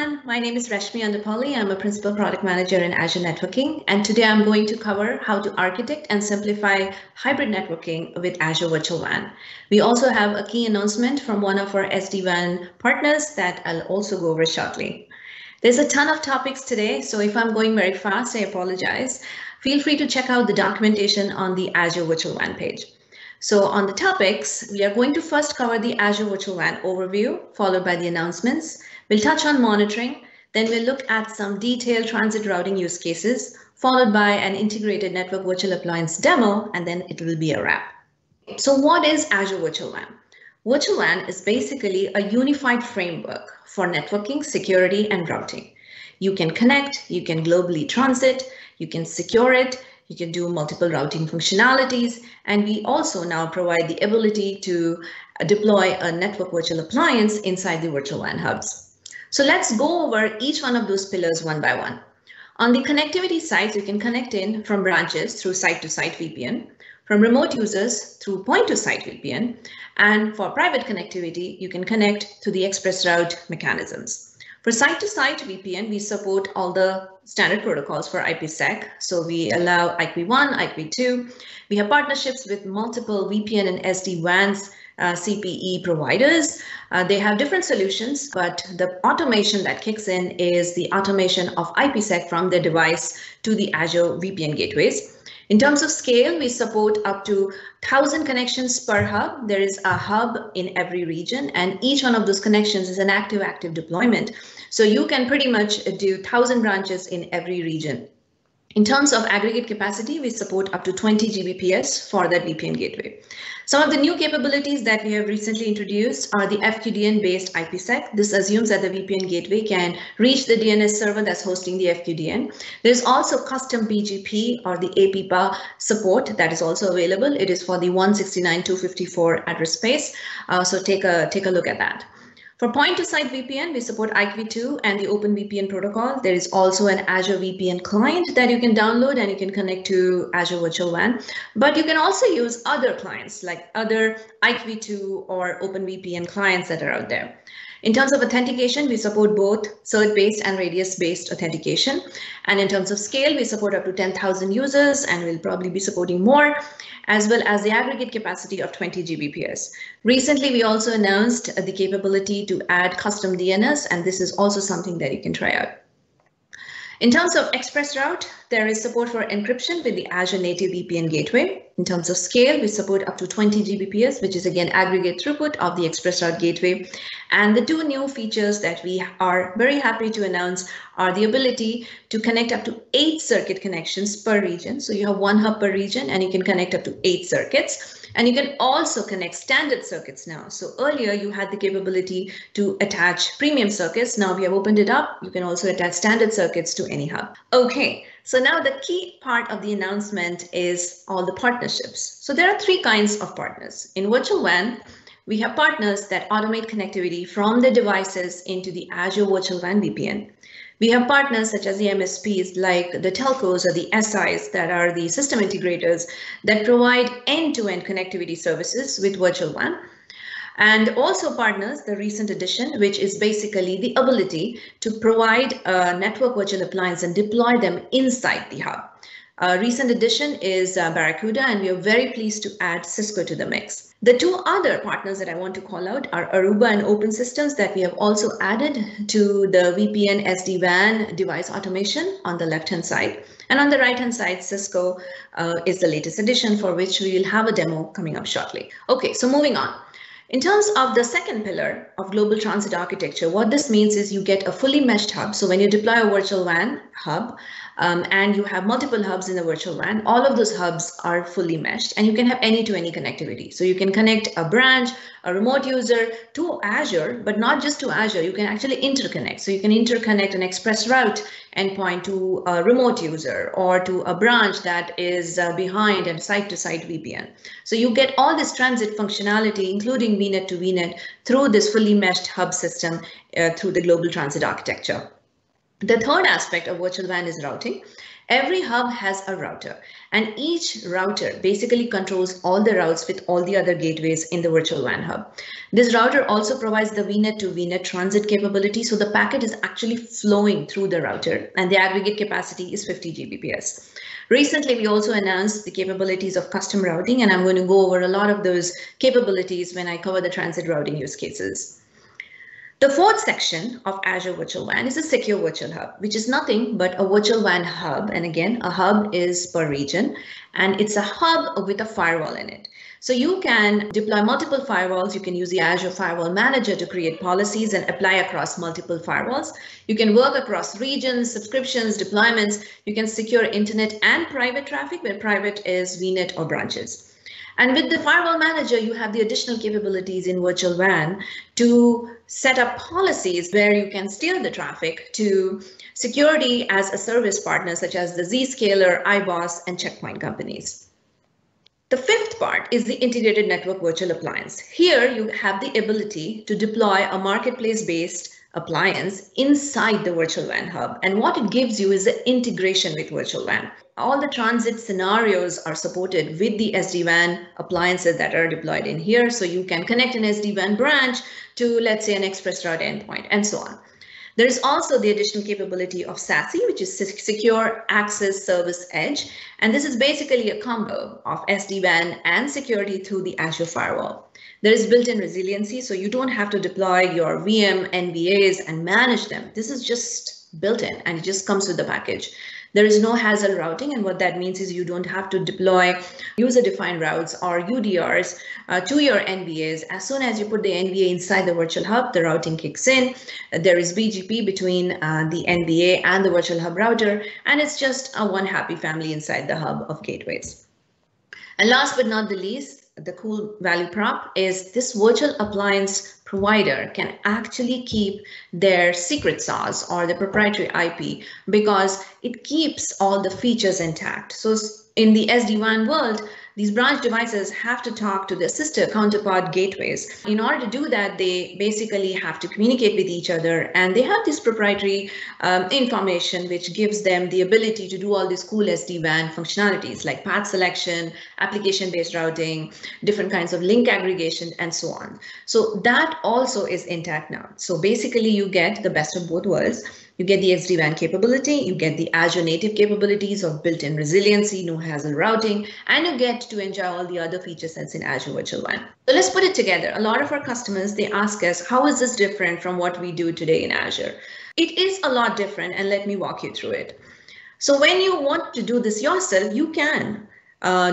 everyone. My name is Rashmi Andapalli. I'm a Principal Product Manager in Azure Networking, and today I'm going to cover how to architect and simplify hybrid networking with Azure Virtual WAN. We also have a key announcement from one of our SD-WAN partners that I'll also go over shortly. There's a ton of topics today, so if I'm going very fast, I apologize. Feel free to check out the documentation on the Azure Virtual WAN page. So on the topics, we are going to first cover the Azure Virtual WAN overview, followed by the announcements. We'll touch on monitoring, then we'll look at some detailed transit routing use cases, followed by an integrated network virtual appliance demo, and then it will be a wrap. So what is Azure Virtual WAN? Virtual WAN is basically a unified framework for networking, security, and routing. You can connect, you can globally transit, you can secure it, you can do multiple routing functionalities, and we also now provide the ability to deploy a network virtual appliance inside the virtual WAN hubs. So let's go over each one of those pillars one by one. On the connectivity side, you can connect in from branches through site-to-site VPN, from remote users through point-to-site VPN, and for private connectivity, you can connect to the express route mechanisms. For site-to-site VPN, we support all the standard protocols for IPsec. So we allow IPv1, IPv2. We have partnerships with multiple VPN and SD-WANs CPE providers. They have different solutions, but the automation that kicks in is the automation of IPsec from their device to the Azure VPN gateways. In terms of scale, we support up to 1,000 connections per hub. There is a hub in every region, and each one of those connections is an active deployment. So you can pretty much do 1,000 branches in every region. In terms of aggregate capacity, we support up to 20 Gbps for that VPN gateway. Some of the new capabilities that we have recently introduced are the FQDN-based IPsec. This assumes that the VPN gateway can reach the DNS server that's hosting the FQDN. There's also custom BGP or the APIPA support that is also available. It is for the 169.254 address space. So take a look at that. For point-to-site VPN, we support IPv2 and the OpenVPN protocol. There is also an Azure VPN client that you can download and you can connect to Azure Virtual WAN. But you can also use other clients like other IPv2 or OpenVPN clients that are out there. In terms of authentication, we support both cert-based and radius-based authentication. And in terms of scale, we support up to 10,000 users, and we'll probably be supporting more, as well as the aggregate capacity of 20 Gbps. Recently, we also announced the capability to add custom DNS, and this is also something that you can try out. In terms of express route, there is support for encryption with the Azure native VPN gateway. In terms of scale, we support up to 20 Gbps, which is again aggregate throughput of the express route gateway. And the two new features that we are very happy to announce are the ability to connect up to 8 circuit connections per region. So you have 1 hub per region and you can connect up to 8 circuits. And you can also connect standard circuits now. So earlier you had the capability to attach premium circuits. Now we have opened it up. You can also attach standard circuits to any hub. Okay, so now the key part of the announcement is all the partnerships. So there are 3 kinds of partners. In Virtual WAN, we have partners that automate connectivity from the devices into the Azure Virtual WAN VPN. We have partners such as the MSPs like the telcos or the SIs that are the system integrators that provide end-to-end connectivity services with Virtual WAN. And also partners, the recent addition, which is basically the ability to provide a network virtual appliance and deploy them inside the hub. A recent addition is Barracuda, and we are very pleased to add Cisco to the mix. The 2 other partners that I want to call out are Aruba and Open Systems that we have also added to the VPN SD-WAN device automation on the left-hand side. And on the right-hand side, Cisco is the latest addition for which we will have a demo coming up shortly. Okay, so moving on. In terms of the second pillar of global transit architecture, what this means is you get a fully meshed hub. So when you deploy a virtual WAN hub and you have multiple hubs in the virtual WAN, all of those hubs are fully meshed and you can have any-to-any connectivity. So you can connect a branch, a remote user to Azure, but not just to Azure, you can actually interconnect. So you can interconnect an express route endpoint to a remote user or to a branch that is behind and site-to-site VPN. So you get all this transit functionality, including VNet to VNet, through this fully meshed hub system through the global transit architecture. The third aspect of virtual WAN is routing. Every hub has a router, and each router basically controls all the routes with all the other gateways in the virtual WAN hub. This router also provides the VNet to VNet transit capability, so the packet is actually flowing through the router, and the aggregate capacity is 50 Gbps. Recently, we also announced the capabilities of custom routing, and I'm going to go over a lot of those capabilities when I cover the transit routing use cases. The fourth section of Azure Virtual WAN is a secure virtual hub, which is nothing but a virtual WAN hub. And again, a hub is per region, and it's a hub with a firewall in it. So you can deploy multiple firewalls. You can use the Azure Firewall Manager to create policies and apply across multiple firewalls. You can work across regions, subscriptions, deployments. You can secure internet and private traffic, where private is VNet or branches. And with the Firewall Manager, you have the additional capabilities in virtual WAN to set up policies where you can steer the traffic to security as a service partner, such as the Zscaler, iBoss, and Checkpoint companies. The fifth part is the integrated network virtual appliance. Here you have the ability to deploy a marketplace-based appliance inside the virtual WAN hub. And what it gives you is the integration with virtual WAN. All the transit scenarios are supported with the SD-WAN appliances that are deployed in here. So you can connect an SD-WAN branch to, let's say, an express route endpoint and so on. There is also the additional capability of SASE, which is Secure Access Service Edge. And this is basically a combo of SD-WAN and security through the Azure Firewall. There is built-in resiliency, so you don't have to deploy your VM, NVAs, and manage them. This is just built-in, and it just comes with the package. There is no hassle routing, and what that means is you don't have to deploy user-defined routes or UDRs to your NVAs. As soon as you put the NVA inside the virtual hub, the routing kicks in. There is BGP between the NVA and the virtual hub router, and it's just a one happy family inside the hub of gateways. And last but not the least, the cool value prop is this virtual appliance provider can actually keep their secret sauce or the proprietary IP because it keeps all the features intact. So in the SD-WAN world, these branch devices have to talk to their sister counterpart gateways. In order to do that, they basically have to communicate with each other, and they have this proprietary information which gives them the ability to do all these cool SD-WAN functionalities like path selection, application-based routing, different kinds of link aggregation, and so on. So that also is intact now. So basically you get the best of both worlds. You get the SD-WAN capability, you get the Azure native capabilities of built-in resiliency, no hassle routing, and you get to enjoy all the other feature sets in Azure Virtual WAN. So let's put it together. A lot of our customers, they ask us, how is this different from what we do today in Azure? It is a lot different, and let me walk you through it. So when you want to do this yourself, you can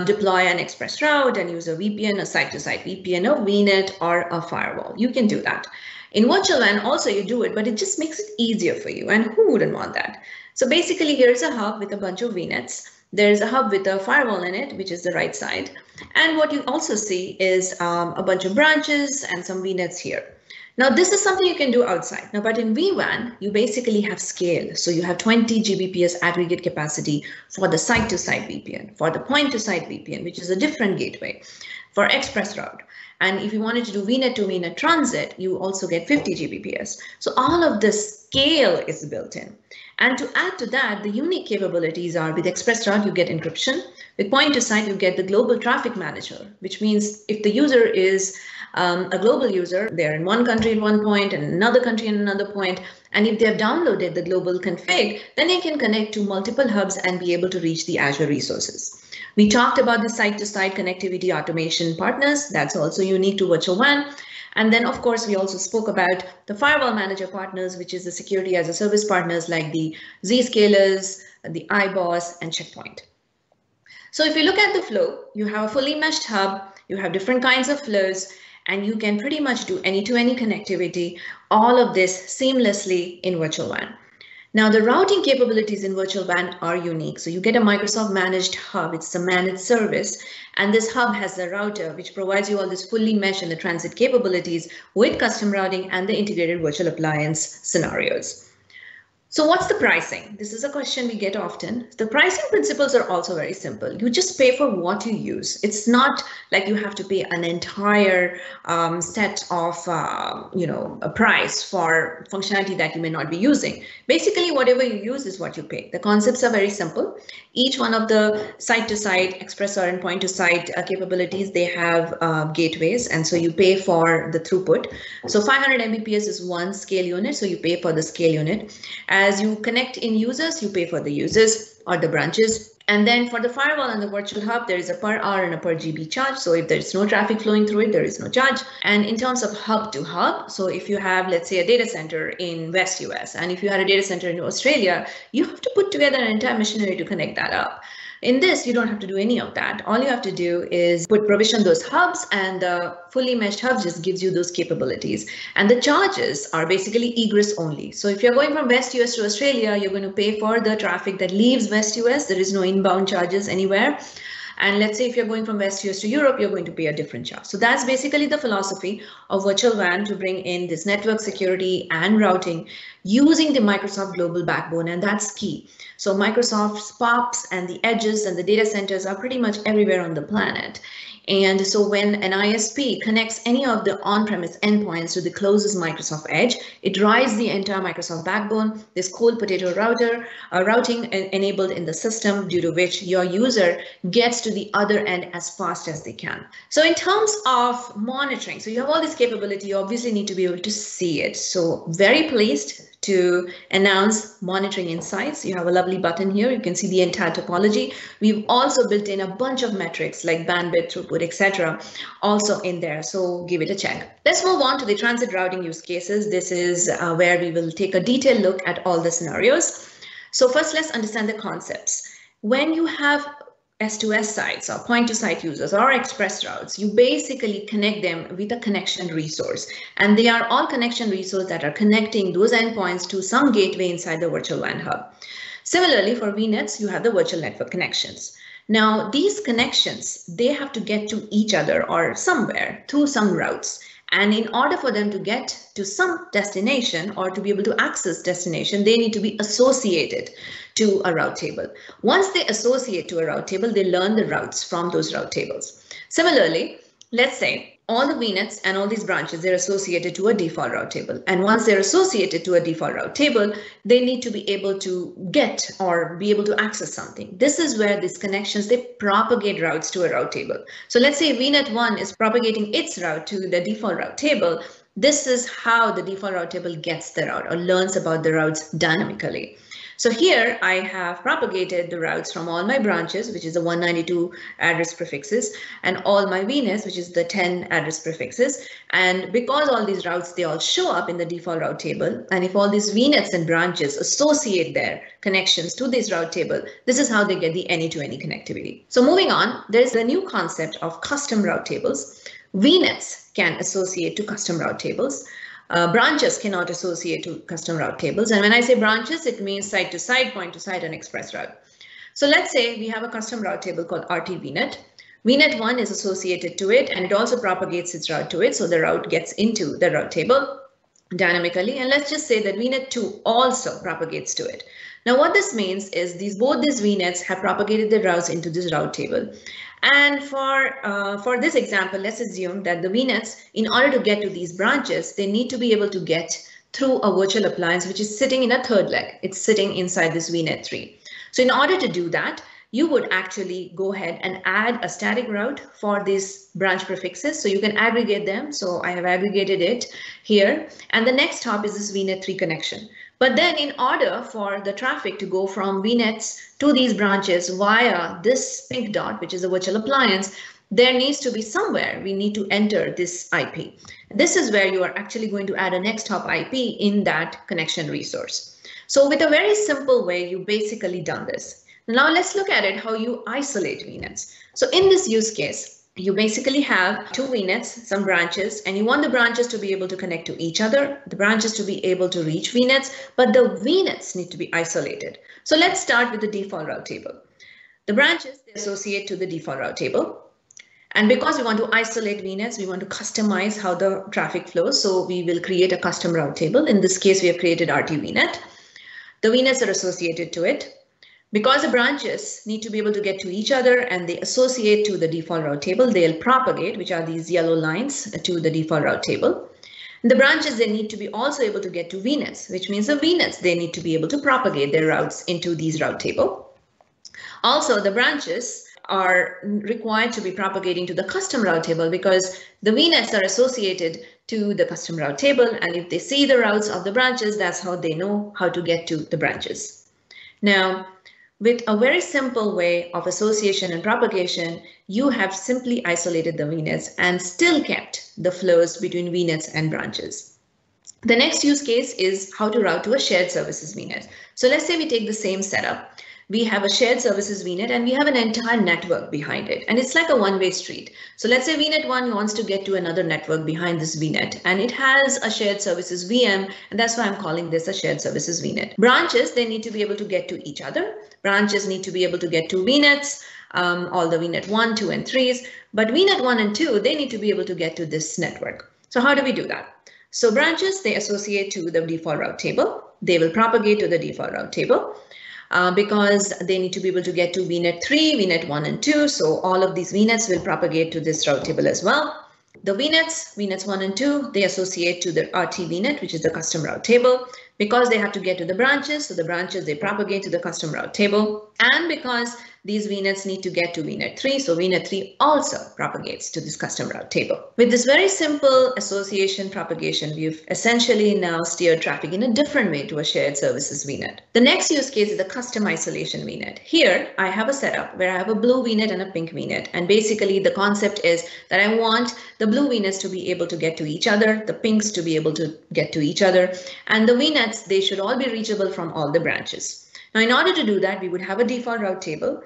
deploy an express route and use a VPN, a site-to-site VPN, a VNet, or a firewall. You can do that. In virtual WAN also you do it, but it just makes it easier for you. And who wouldn't want that? So basically here's a hub with a bunch of VNets. There's a hub with a firewall in it, which is the right side. And what you also see is a bunch of branches and some VNets here. Now this is something you can do outside. Now, but in vWAN, you basically have scale. So you have 20 Gbps aggregate capacity for the site-to-site VPN, for the point-to-site VPN, which is a different gateway, for express route. And if you wanted to do VNet to VNet transit, you also get 50 Gbps. So all of the scale is built in. And to add to that, the unique capabilities are with express route, you get encryption. With point to site, you get the global traffic manager, which means if the user is a global user, they're in one country at one point and another country at another point. And if they've downloaded the global config, then they can connect to multiple hubs and be able to reach the Azure resources. We talked about the site-to-site connectivity automation partners. That's also unique to Virtual WAN. And then, of course, we also spoke about the Firewall Manager partners, which is the security as a service partners like the Zscalers, the iBoss, and Checkpoint. So if you look at the flow, you have a fully meshed hub, you have different kinds of flows, and you can pretty much do any-to-any connectivity, all of this seamlessly in Virtual WAN. Now, the routing capabilities in Virtual WAN are unique. So you get a Microsoft managed hub. It's a managed service. And this hub has a router, which provides you all this fully mesh and the transit capabilities with custom routing and the integrated virtual appliance scenarios. So what's the pricing? This is a question we get often. The pricing principles are also very simple. You just pay for what you use. It's not like you have to pay an entire set of, a price for functionality that you may not be using. Basically, whatever you use is what you pay. The concepts are very simple. Each one of the site-to-site, expressor and point-to-site capabilities, they have gateways, and so you pay for the throughput. So 500 Mbps is one scale unit, so you pay for the scale unit. As you connect in users, you pay for the users or the branches. And then for the firewall and the virtual hub, there is a per hour and a per GB charge. So if there's no traffic flowing through it, there is no charge. And in terms of hub to hub, so if you have, let's say, a data center in West US, and if you had a data center in Australia, you have to put together an entire machinery to connect that up. In this, you don't have to do any of that. All you have to do is provision those hubs, and the fully meshed hub just gives you those capabilities. And the charges are basically egress only. So if you're going from West US to Australia, you're going to pay for the traffic that leaves West US. There is no inbound charges anywhere. And let's say if you're going from West US to Europe, you're going to pay a different charge. So that's basically the philosophy of virtual WAN, to bring in this network security and routing using the Microsoft global backbone, and that's key. So Microsoft's POPs and the edges and the data centers are pretty much everywhere on the planet. And so when an ISP connects any of the on-premise endpoints to the closest Microsoft edge, it drives the entire Microsoft backbone, this cold potato routing enabled in the system, due to which your user gets to the other end as fast as they can. So in terms of monitoring, so you have all this capability, you obviously need to be able to see it. So very pleased to announce monitoring insights. You have a lovely button here. You can see the entire topology. We've also built in a bunch of metrics like bandwidth, throughput, etc. also in there. So give it a check. Let's move on to the transit routing use cases. This is where we will take a detailed look at all the scenarios. So first, let's understand the concepts. When you have S2S sites or point-to-site users or express routes, you basically connect them with a connection resource. And they are all connection resources that are connecting those endpoints to some gateway inside the virtual WAN hub. Similarly, for VNets, you have the virtual network connections. Now, these connections, they have to get to each other or somewhere through some routes. And in order for them to get to some destination or to be able to access destination, they need to be associated to a route table. Once they associate to a route table, they learn the routes from those route tables. Similarly, let's say all the VNets and all these branches, they're associated to a default route table. And once they're associated to a default route table, they need to be able to get or be able to access something. This is where these connections, they propagate routes to a route table. So let's say VNet 1 is propagating its route to the default route table. This is how the default route table gets the route or learns about the routes dynamically. So here I have propagated the routes from all my branches, which is the 192 address prefixes, and all my VNets, which is the 10 address prefixes. And because all these routes, they all show up in the default route table, and if all these VNets and branches associate their connections to this route table, this is how they get the any-to-any connectivity. So moving on, there's the new concept of custom route tables. VNets can associate to custom route tables. Branches cannot associate to custom route tables. And when I say branches, it means site to site, point to site, and express route. So let's say we have a custom route table called RT VNet. VNet 1 is associated to it, and it also propagates its route to it. So the route gets into the route table dynamically. And let's just say that VNet 2 also propagates to it. Now, what this means is both these VNets have propagated the routes into this route table. And for this example, let's assume that the VNets, in order to get to these branches, they need to be able to get through a virtual appliance, which is sitting in a third leg. It's sitting inside this VNet 3. So in order to do that, you would actually go ahead and add a static route for these branch prefixes. So you can aggregate them. So I have aggregated it here. And the next hop is this VNet 3 connection. But then in order for the traffic to go from VNets to these branches via this pink dot, which is a virtual appliance, there needs to be somewhere we need to enter this IP. This is where you are actually going to add a next hop IP in that connection resource. So with a very simple way, you basically done this. Now let's look at it how you isolate VNets. So in this use case, you basically have two VNets, some branches, and you want the branches to be able to connect to each other, the branches to be able to reach VNets, but the VNets need to be isolated. So let's start with the default route table. The branches, they associate to the default route table. And because we want to isolate VNets, we want to customize how the traffic flows. So we will create a custom route table. In this case, we have created RT VNet. the VNets are associated to it. Because the branches need to be able to get to each other and they associate to the default route table, they'll propagate, which are these yellow lines, to the default route table. The branches, they need to be also able to get to VNets, which means the VNets, they need to be able to propagate their routes into these route table. Also, the branches are required to be propagating to the custom route table because the VNets are associated to the custom route table. And if they see the routes of the branches, that's how they know how to get to the branches. Now, with a very simple way of association and propagation, you have simply isolated the VNets and still kept the flows between VNets and branches. The next use case is how to route to a shared services VNet. So let's say we take the same setup. We have a shared services VNet and we have an entire network behind it. And it's like a one-way street. So let's say VNet 1 wants to get to another network behind this VNet. And it has a shared services VM. And that's why I'm calling this a shared services VNet. Branches, they need to be able to get to each other. Branches need to be able to get to VNets, all the VNet 1, 2, and 3s. But VNet 1 and 2, they need to be able to get to this network. So how do we do that? So branches, they associate to the default route table. They will propagate to the default route table. Because they need to be able to get to VNet 3, VNet 1 and 2. So all of these VNets will propagate to this route table as well. The VNets 1 and 2, they associate to the RT VNet, which is the custom route table. Because they have to get to the branches, so the branches, they propagate to the custom route table. And because these VNets need to get to VNet 3, so VNet 3 also propagates to this custom route table. With this very simple association propagation, we've essentially now steered traffic in a different way to a shared services VNet. The next use case is the custom isolation VNet. Here, I have a setup where I have a blue VNet and a pink VNet. And basically, the concept is that I want the blue VNets to be able to get to each other, the pinks to be able to get to each other, and the VNets, they should all be reachable from all the branches. Now, in order to do that, we would have a default route table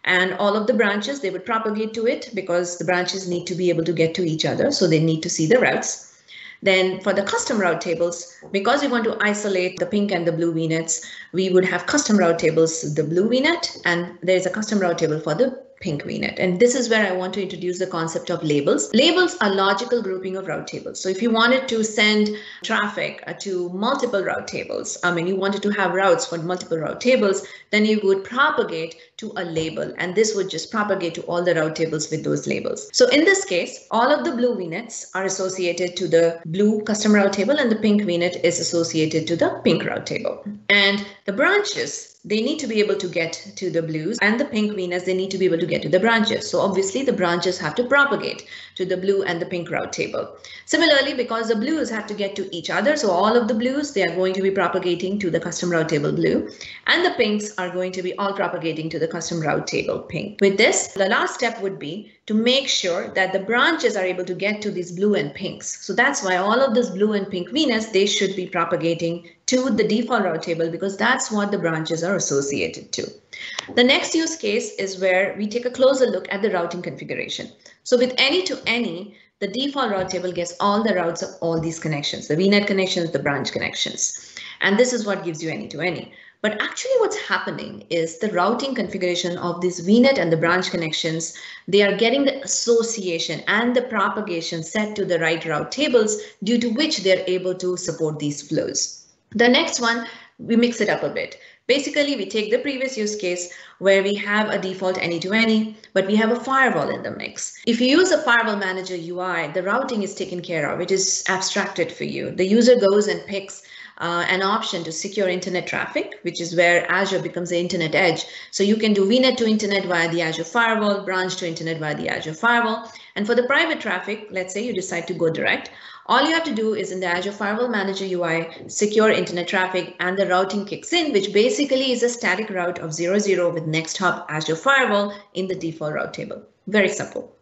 and all of the branches, they would propagate to it because the branches need to be able to get to each other. So they need to see the routes. Then for the custom route tables, because we want to isolate the pink and the blue VNets, we would have custom route tables, the blue VNet, and there's a custom route table for the pink VNet. And this is where I want to introduce the concept of labels. Labels are logical grouping of route tables. So if you wanted to send traffic to multiple route tables, you wanted to have routes for multiple route tables, then you would propagate to a label, and this would just propagate to all the route tables with those labels. So in this case, all of the blue VNets are associated to the blue custom route table and the pink VNet is associated to the pink route table. And the branches, they need to be able to get to the blues, and the pink VNets, they need to be able to get to the branches. So obviously the branches have to propagate to the blue and the pink route table. Similarly, because the blues have to get to each other, so all of the blues, they are going to be propagating to the custom route table blue, and the pinks are going to be all propagating to the custom route table pink. With this, the last step would be to make sure that the branches are able to get to these blue and pinks. So that's why all of this blue and pink VNets, they should be propagating to the default route table because that's what the branches are associated to. The next use case is where we take a closer look at the routing configuration. So with any to any, the default route table gets all the routes of all these connections, the VNet connections, the branch connections. And this is what gives you any to any. But actually what's happening is the routing configuration of this VNet and the branch connections, they are getting the association and the propagation set to the right route tables, due to which they're able to support these flows. The next one, we mix it up a bit. Basically, we take the previous use case where we have a default any to any, but we have a firewall in the mix. If you use a firewall manager UI, the routing is taken care of. It is abstracted for you. The user goes and picks an option to secure internet traffic, which is where Azure becomes the internet edge. So you can do VNet to internet via the Azure Firewall, branch to internet via the Azure Firewall. And for the private traffic, let's say you decide to go direct, all you have to do is in the Azure Firewall Manager UI, secure internet traffic, and the routing kicks in, which basically is a static route of 00 with next hop Azure Firewall in the default route table. Very simple.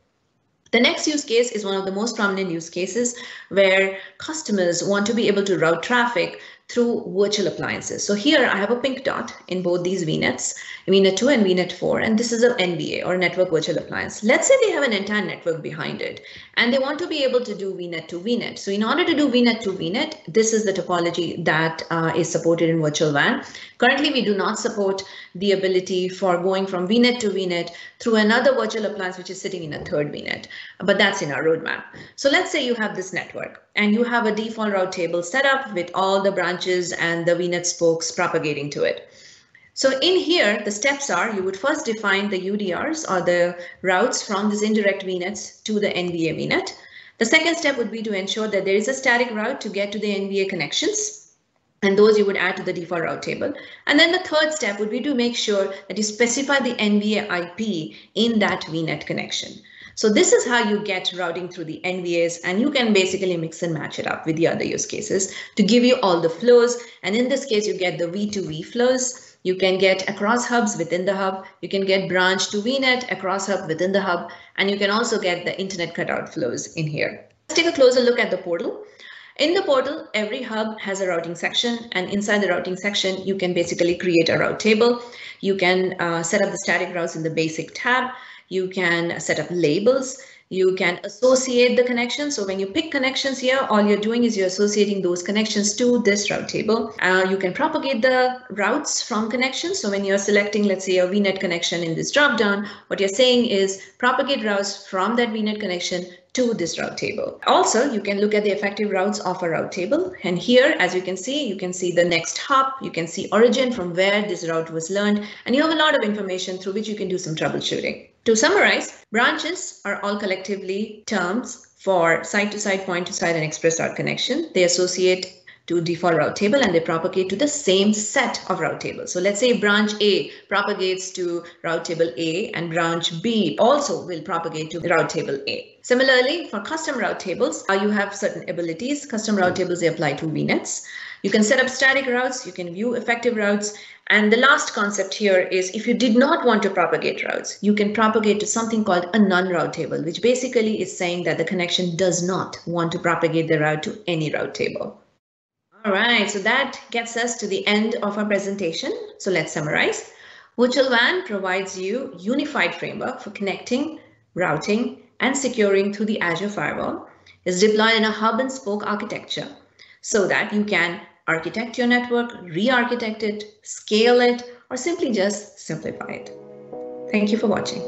The next use case is one of the most prominent use cases where customers want to be able to route traffic through virtual appliances. So here I have a pink dot in both these VNets, VNet 2 and VNet 4, and this is an NVA or network virtual appliance. Let's say they have an entire network behind it and they want to be able to do VNet to VNet. So in order to do VNet to VNet, this is the topology that is supported in virtual WAN. Currently, we do not support the ability for going from VNet to VNet through another virtual appliance which is sitting in a third VNet, but that's in our roadmap. So let's say you have this network and you have a default route table set up with all the branches and the VNet spokes propagating to it. So in here, the steps are you would first define the UDRs or the routes from this indirect VNets to the NVA VNet. The second step would be to ensure that there is a static route to get to the NVA connections, and those you would add to the default route table. And then the third step would be to make sure that you specify the NVA IP in that VNet connection. So this is how you get routing through the NVAs, and you can basically mix and match it up with the other use cases to give you all the flows. And in this case, you get the V2V flows. You can get across hubs within the hub. You can get branch to VNet across hub within the hub. And you can also get the internet cutout flows in here. Let's take a closer look at the portal. In the portal, every hub has a routing section, and inside the routing section, you can basically create a route table. You can set up the static routes in the basic tab. You can set up labels. You can associate the connections. So when you pick connections here, all you're doing is you're associating those connections to this route table. You can propagate the routes from connections. So when you're selecting, let's say, a VNet connection in this dropdown, what you're saying is propagate routes from that VNet connection to this route table. Also, you can look at the effective routes of a route table. And here, as you can see the next hop, you can see origin from where this route was learned, and you have a lot of information through which you can do some troubleshooting. To summarize, branches are all collectively terms for site-to-site, point-to-site, and express route connection. They associate to default route table and they propagate to the same set of route tables. So let's say branch A propagates to route table A and branch B also will propagate to route table A. Similarly, for custom route tables, you have certain abilities. Custom route tables, they apply to VNets. You can set up static routes, you can view effective routes. And the last concept here is if you did not want to propagate routes, you can propagate to something called a non-route table, which basically is saying that the connection does not want to propagate the route to any route table. All right, so that gets us to the end of our presentation. So let's summarize. Virtual WAN provides you a unified framework for connecting, routing, and securing through the Azure Firewall. It's deployed in a hub and spoke architecture so that you can architect your network, re-architect it, scale it, or simply just simplify it. Thank you for watching.